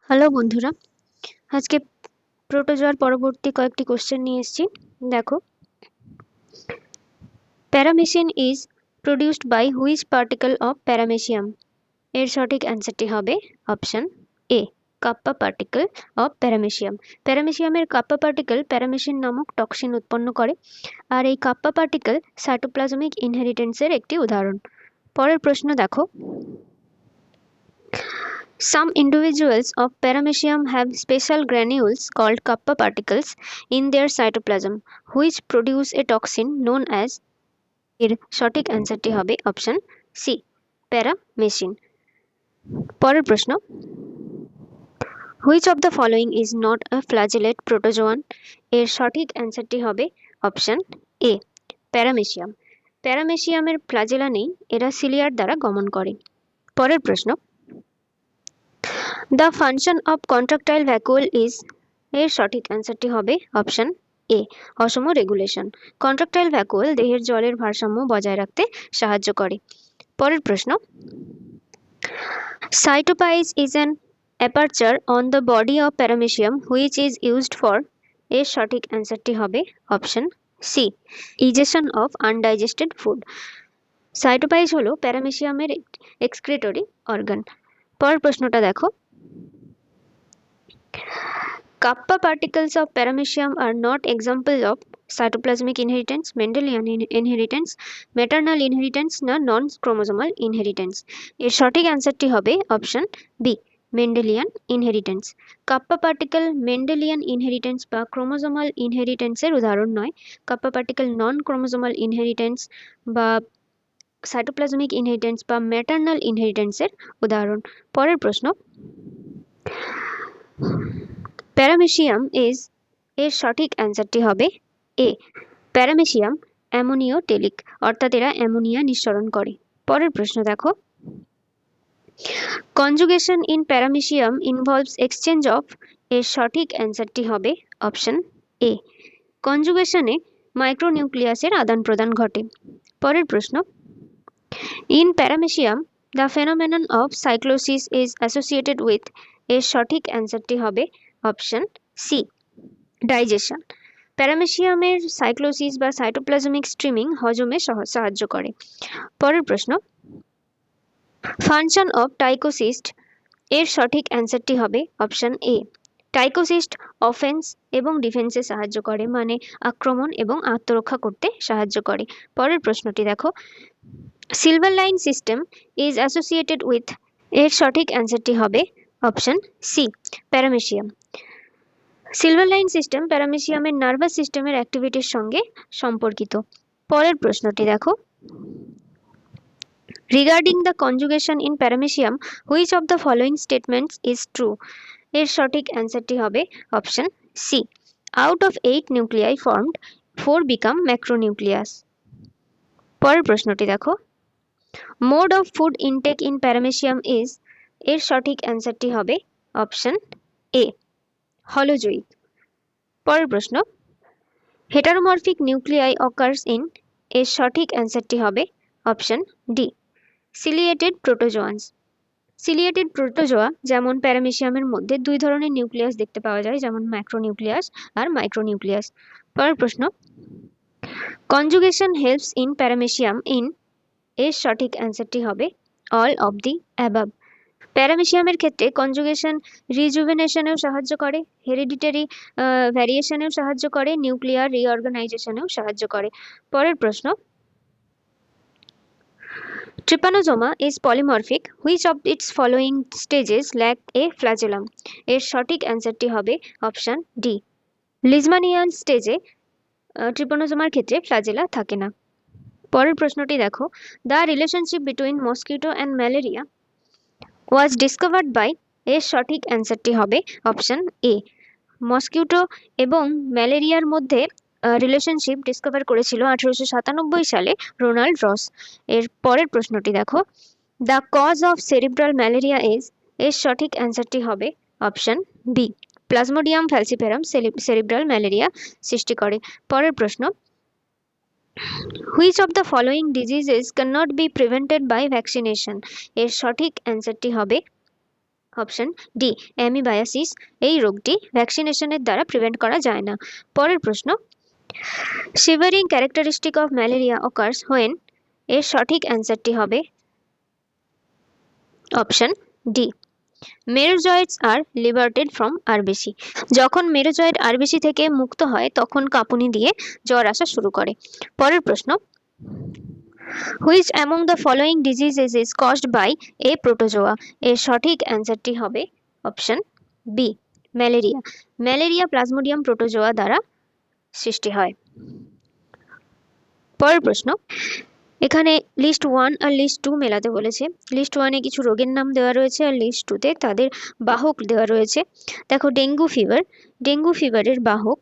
Hello বন্ধুরা, আজকে প্রোটোজোয়ার পরবর্তী কয়েকটি কোশ্চেন নিয়ে এসেছি। দেখো, paramecin is produced by which particle of paramecium? এর সঠিক অ্যান্সারটি হবে option A, kappa particle of paramecium. প্যারামেসিয়ামের কাপ্পা পার্টিকেল প্যারামেসিন নামক টক্সিন উৎপন্ন করে, আর এই কাপ্পা পার্টিকেল সাইটোপ্লাজমিক ইনহেরিটেন্সের একটি উদাহরণ। পরের প্রশ্ন দেখো, some individuals of paramecium have special granules called kappa particles in their cytoplasm, which produce a toxin known as এর সঠিক অ্যান্সারটি হবে অপশন সি, প্যারামেসিন। পরের প্রশ্ন, which of the following is not a flagellate protozoan? এর সঠিক অ্যান্সারটি হবে অপশন এ, প্যারামেসিয়াম। প্যারামেসিয়ামের ফ্ল্যাজেলা নেই, এরা সিলিয়ার দ্বারা গমন করে। পরের প্রশ্ন, the function of contractile vacuole is, এর সঠিক অ্যান্সারটি হবে option A, osmoregulation. Contractile vacuole দেহের জলের ভারসাম্য বজায় রাখতে সাহায্য করে। পরের প্রশ্ন, cytopyge is an aperture on the body of paramecium which is used for? এর সঠিক অ্যান্সারটি হবে option C, egestion of undigested food. Cytopyge হলো প্যারামেসিয়ামের এক্সক্রিটরি অর্গান। পরের প্রশ্নটা দেখো, Kappa particles of paramecium are not examples of cytoplasmic inheritance, Mendelian inheritance, maternal inheritance না নন ক্রোমোজোমাল ইনহেরিটেন্স। এর সঠিক অ্যান্সারটি হবে option B, Mendelian inheritance. Kappa particle Mendelian inheritance বা ক্রোমোজোমাল ইনহেরিটেন্সের উদাহরণ নয়। Kappa particle non chromosomal inheritance বা সাইটোপ্লাজমিক ইনহেরিটেন্স বা ম্যাটার্নাল ইনহেরিটেন্সের উদাহরণ। পরের প্রশ্ন, প্যারামেসিয়াম ইজ, এর সঠিক অ্যান্সারটি হবে এ, প্যারামেসিয়াম অ্যামোনিওটেলিক, অর্থাৎ এরা অ্যামোনিয়া নিঃসরণ করে। পরের প্রশ্ন দেখো, conjugation in paramecium involves exchange of? এর সঠিক অ্যান্সারটি হবে অপশন এ, কনজুগেশনে মাইক্রোনিউক্লিয়াসের আদান প্রদান ঘটে। পরের প্রশ্ন, in paramecium the phenomenon of cyclosis is associated with? এর সঠিক অ্যান্সারটি হবে অপশন সি, ডাইজেশন। প্যারামেসিয়ামের সাইক্লোসিস বা সাইটোপ্লাজমিক স্ট্রিমিং হজমে সাহায্য করে। পরের প্রশ্ন, ফাংশন অফ টাইকোসিস্ট? এর সঠিক অ্যান্সারটি হবে অপশন এ, টাইকোসিস্ট অফেন্স এবং ডিফেন্সে সাহায্য করে, মানে আক্রমণ এবং আত্মরক্ষা করতে সাহায্য করে। পরের প্রশ্নটি দেখো, silver line system is associated with? এর সঠিক অ্যান্সারটি হবে option C, paramecium. Silver line system প্যারামেসিয়ামের নার্ভাস সিস্টেমের অ্যাক্টিভিটির সঙ্গে সম্পর্কিত। পরের প্রশ্নটি দেখো, regarding the conjugation in paramecium which of the following statements is true? এর সঠিক অ্যান্সারটি হবে option C, out of 8 nuclei formed 4 become macronucleus. পরের প্রশ্নটি দেখো, mode of food intake in paramecium is? এর সঠিক অ্যান্সারটি হবে অপশন এ, হলোজয়িক। পরের প্রশ্ন, হেটারোমরফিক নিউক্লিয়াই অকার্স ইন? এর সঠিক অ্যান্সারটি হবে option D, ciliated প্রোটোজোয়ান্স। Ciliated protozoa যেমন প্যারামেসিয়ামের মধ্যে দুই ধরনের নিউক্লিয়াস দেখতে পাওয়া যায়, যেমন ম্যাক্রোনিউক্লিয়াস আর মাইক্রোনিউক্লিয়াস। পরের প্রশ্ন, conjugation helps in paramecium in? এর সঠিক অ্যান্সারটি হবে অল অফ দি অ্যাবাভ। প্যারামেসিয়ামের ক্ষেত্রে কনজুগেশন রিজুভেনেশনেও সাহায্য করে, হেরিডিটারি ভ্যারিয়েশনেও সাহায্য করে, নিউক্লিয়ার রিঅর্গানাইজেশনেও সাহায্য করে। পরের প্রশ্ন, trypanosoma is polymorphic, which of its following stages lack a flagellum? এর সঠিক অ্যান্সারটি হবে অপশন ডি, লিজমানিয়ান স্টেজে ট্রিপানোজোমার ক্ষেত্রে ফ্ল্যাজেলা থাকে না। পরের প্রশ্নটি দেখো, the relationship between mosquito and malaria was discovered by? এর সঠিক অ্যান্সারটি হবে অপশন এ, মসকিউটো এবং ম্যালেরিয়ার মধ্যে রিলেশনশিপ ডিসকভার করেছিল 1897 সালে রোনাল্ড রস। এর পরের প্রশ্নটি দেখো, the cause of cerebral malaria is? এর সঠিক অ্যান্সারটি হবে option B, plasmodium falciparum cerebral malaria সৃষ্টি করে। পরের প্রশ্ন, which of the following diseases can not be prevented by vaccination? এর সঠিক অ্যান্সারটি হবে অপশন ডি অ্যামিবায়াসিস। এই রোগটি ভ্যাকসিনেশনের দ্বারা প্রিভেন্ট করা যায় না। পরের প্রশ্ন, shivering characteristic of malaria occurs when. এর সঠিক অ্যান্সারটি হবে option D merozoites are liberated from RBC. যখন মেরোজয়েড আরবিসি থেকে মুক্ত হয় তখন কাঁপুনি দিয়ে জ্বর আসা শুরু করে। পরের প্রশ্ন, which among the following diseases is caused by a protozoa. এর সঠিক অ্যান্সারটি হবে option B malaria. Malaria plasmodium protozoa দ্বারা সৃষ্টি হয়। পরের প্রশ্ন, এখানে লিস্ট 1 আর লিস্ট 2 মেলাতে বলেছে। লিস্ট 1-এ কিছু রোগের নাম দেওয়া রয়েছে আর লিস্ট 2-তে তাদের বাহক দেওয়া রয়েছে। দেখো, ডেঙ্গু ফিভার, ডেঙ্গু ফিভারের বাহক,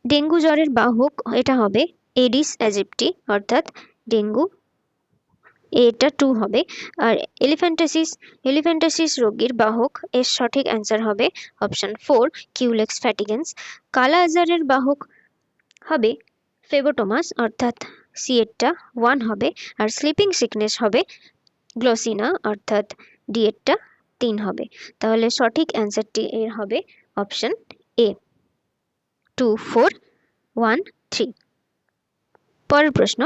ডেঙ্গু জ্বরের বাহক এটা হবে এডিস অ্যাজিপ্টি, অর্থাৎ ডেঙ্গু, এটা 2 হবে। আর এলিফ্যান্টাসিস রোগীর বাহক, এর সঠিক অ্যান্সার হবে অপশন 4 কিউলেক্স ফ্যাটিগেন্স। কালা আজারের বাহক হবে ফেবোটোমাস, অর্থাৎ সি এরটা 1 হবে। আর স্লিপিং সিকনেস হবে গ্লোসিনা, অর্থাৎ ডি এরটা 3 হবে। তাহলে সঠিক অ্যান্সারটি এর হবে অপশন এ 2 4 1 3। পরের প্রশ্ন,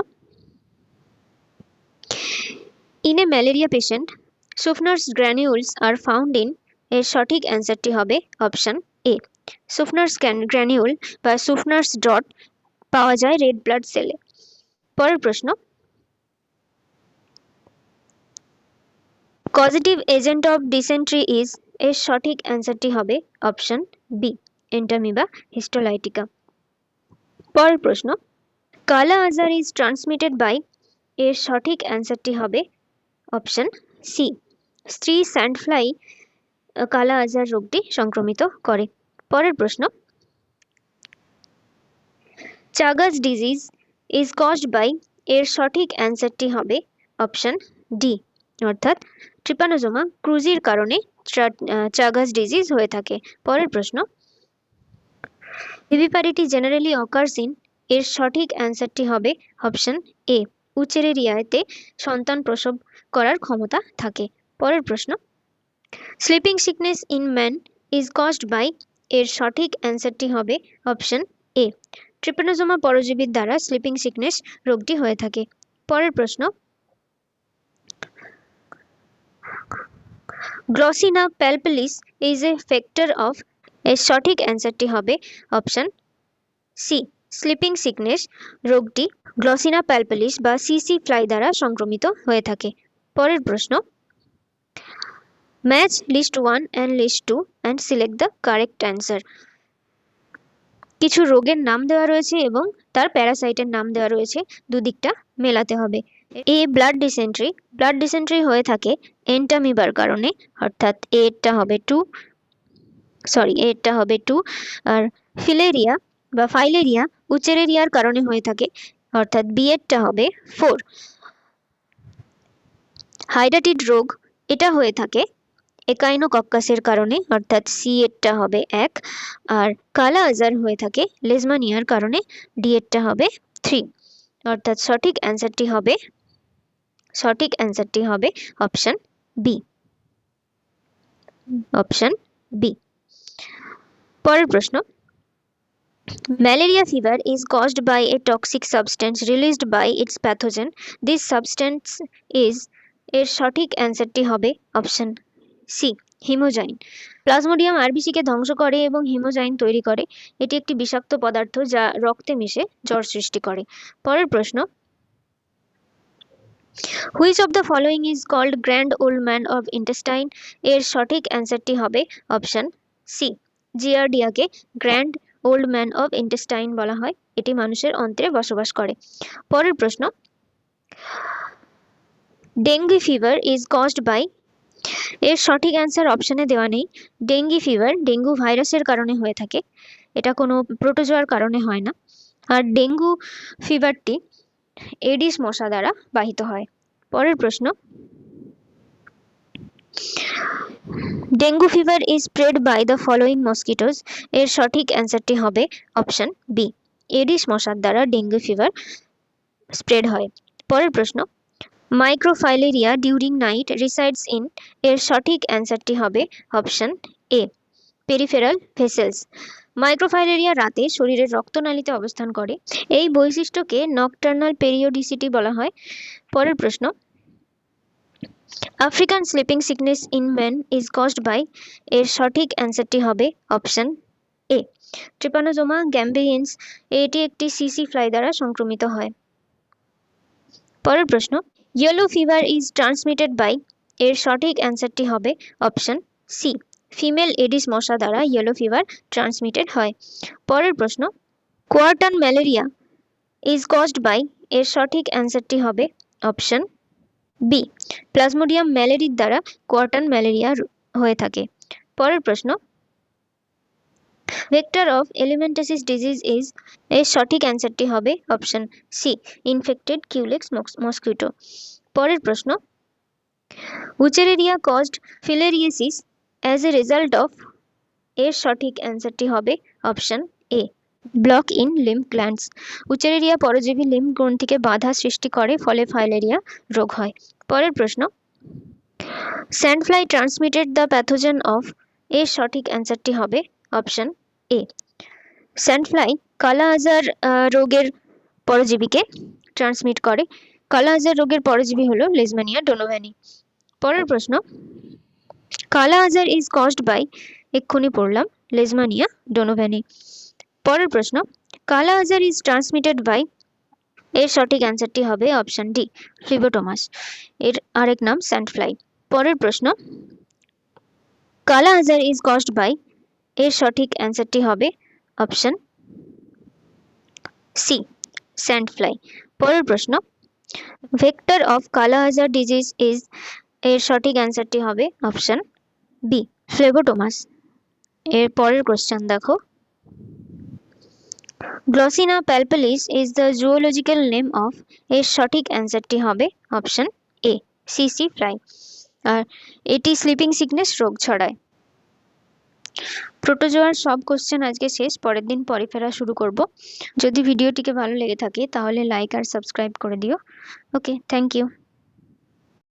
in a malaria patient Schuffner's granules are found in. এর সঠিক অ্যান্সারটি হবে অপশন এ সুফনার্স গ্র্যানিউল বা সুফনার্স ডট পাওয়া যায় রেড ব্লাড সেলে। পরের প্রশ্ন, causative agent of dysentery is. এর সঠিক অ্যান্সারটি হবে অপশন বি এন্টামিবা হিস্টোলাইটিকা। পরের প্রশ্ন, কালা আজার ইজ ট্রান্সমিটেড বাই। এর সঠিক অ্যান্সারটি হবে অপশন সি স্ত্রী স্যান্ডফ্লাই কালা আজার রোগটি সংক্রমিত করে। পরের প্রশ্ন, Chagas disease is caused by. এর সঠিক অ্যান্সারটি হবে অপশন ডি, অর্থাৎ ট্রিপানোজোমা ক্রুজির কারণে চাগাস ডিজিজ হয়ে থাকে। পরের প্রশ্ন, ভিভিপারিটি জেনারেলি অকার্স ইন। এর সঠিক অ্যান্সারটি হবে অপশন এ উচেরেরিয়াতে সন্তান প্রসব করার ক্ষমতা থাকে। পরের প্রশ্ন, sleeping sickness in man is caused by. এর সঠিক অ্যান্সারটি হবে অপশন এ ট্রিপানোজোমা পরজীবীর দ্বারা স্লিপিং সিকনেস রোগটি হয়ে থাকে। পরের প্রশ্ন, গ্লসিনা palpalis is a factor of. এর সঠিক অ্যান্সারটি হবে অপশন সি স্লিপিং সিকনেস রোগটি গ্লসিনা প্যালপেলিস বা সিসি ফ্লাই দ্বারা সংক্রমিত হয়ে থাকে। পরের প্রশ্ন, match list 1 and list 2 and select the correct answer. কিছু রোগের নাম দেওয়া রয়েছে এবং তার প্যারাসাইটের নাম দেওয়া রয়েছে, দুদিকটা মেলাতে হবে। এ ব্লাড ডিসেন্ট্রি, ব্লাড ডিসেন্ট্রি হয়ে থাকে এন্টামিবার কারণে, অর্থাৎ এরটা হবে 2। আর ফিলেরিয়া বা ফাইলেরিয়া উচেরেরিয়ার কারণে হয়ে থাকে, অর্থাৎ বি এরটা হবে 4। হাইডাটিড রোগ এটা হয়ে থাকে একাইনোকক্কাসের কারণে, অর্থাৎ সি এরটা হবে 1। আর কালা আজার হয়ে থাকে লেজমানিয়ার কারণে, ডি এরটা হবে 3। অর্থাৎ সঠিক অ্যান্সারটি হবে অপশন বি। পরের প্রশ্ন, malaria fever is caused by a toxic substance released by its pathogen. This substance is. এর সঠিক অ্যান্সারটি হবে অপশন সি হিমোজাইন। প্লাজমোডিয়াম আরবিসিকে ধ্বংস করে এবং হিমোজাইন তৈরি করে। এটি একটি বিষাক্ত পদার্থ যা রক্তে মিশে জ্বর সৃষ্টি করে। পরের প্রশ্ন, which of the following is called grand old man of intestine. এর সঠিক অ্যান্সারটি হবে অপশন সি জিয়ার্ডিয়াকে grand old man of intestine বলা হয়, এটি মানুষের অন্ত্রে বসবাস করে। পরের প্রশ্ন, dengue fever is caused by. এর সঠিক অ্যান্সার অপশনে দেওয়া নেই। ডেঙ্গি ফিভার ডেঙ্গু ভাইরাসের কারণে হয়ে থাকে, এটা কোনো প্রোটোজোয়ার কারণে হয় না। আর ডেঙ্গু ফিভারটি এডিস মশা দ্বারা বাহিত হয়। পরের প্রশ্ন, dengue fever is spread by the following mosquitoes. এর সঠিক অ্যান্সারটি হবে অপশন বি এডিস মশার দ্বারা ডেঙ্গু ফিভার স্প্রেড হয়। পরের প্রশ্ন, মাইক্রোফাইলেরিয়া ডিউরিং নাইট রিসাইডস ইন, এর সঠিক অ্যান্সারটি হবে অপশন এ, পেরিফেরাল ভেসেলস। মাইক্রোফাইলেরিয়া রাতে শরীরের রক্তনালীতে অবস্থান করে। এই বৈশিষ্ট্যকে নকটার্নাল পেরিওডিসিটি বলা হয়। পরের প্রশ্ন, African sleeping sickness in men is caused by, এর সঠিক অ্যান্সারটি হবে অপশন এ, ট্রিপানোজোমা গ্যাম্বিয়েন্স। এটি একটি সিসি ফ্লাই দ্বারা সংক্রমিত হয়। পরের প্রশ্ন, yellow fever is transmitted by, এর সঠিক অ্যান্সারটি হবে অপশন সি, ফিমেল এডিস মশা দ্বারা ইয়েলো ফিভার ট্রান্সমিটেড হয়। পরের প্রশ্ন, কোয়ার্টান ম্যালেরিয়া ইজ কজড বাই, এর সঠিক অ্যান্সারটি হবে অপশন বি, প্লাজমোডিয়াম ম্যালেরির দ্বারা কোয়ার্টান ম্যালেরিয়া হয়ে থাকে। পরের প্রশ্ন, vector of elephantiasis disease is, এর সঠিক অ্যান্সারটি হবে option C, infected Culex mosquito. পরের প্রশ্ন, Wuchereria caused filariasis as a result of, এর সঠিক অ্যান্সারটি হবে অপশন এ, block in lymph glands. Wuchereria পরজীবী লিম্ফ গ্রন্থিকে বাধা সৃষ্টি করে, ফলে ফাইলেরিয়া রোগ হয়। পরের প্রশ্ন, স্যান্ডফ্লাই ট্রান্সমিটেড দ্য প্যাথোজেন অফ, এর সঠিক অ্যান্সারটি হবে অপশন এ, স্যান্ডফ্লাই কালা আজার রোগের পরজীবীকে ট্রান্সমিট করে। কালা আজার রোগের পরজীবী হলো লিজম্যানিয়া ডোনোভ্যানি। পরের প্রশ্ন, কালা আজার ইজ কজড বাই, এক্ষুনি পড়লাম, লিজম্যানিয়া ডোনোভ্যানি। পরের প্রশ্ন, কালা আজার ইজ ট্রান্সমিটেড বাই, এর সঠিক অ্যান্সারটি হবে অপশন ডি, ফ্লিবোটোমাস। এর আরেক নাম স্যান্ডফ্লাই। পরের প্রশ্ন, কালা আজার ইজ কজড বাই, এর সঠিক অ্যান্সারটি হবে অপশন সি, স্যান্ডফ্লাই। পরের প্রশ্ন, ভেক্টর অফ কালা আজার ডিজিজ ইজ, এর সঠিক অ্যান্সারটি হবে অপশন বি, ফ্লেবোটোমাস। এর পরের কোশ্চেন দেখো, Glossina palpalis is the zoological name of, এর সঠিক অ্যান্সারটি হবে অপশন এ, সিসি ফ্লাই। আর এটি স্লিপিং সিকনেস রোগ ছড়ায়। প্রোটোজোয়ার সব কোশ্চেন আজকে শেষ, পরের দিন পরিফেরা শুরু করব। যদি ভিডিওটিকে ভালো লেগে থাকে তাহলে লাইক আর সাবস্ক্রাইব করে দিও। ওকে, থ্যাংক ইউ।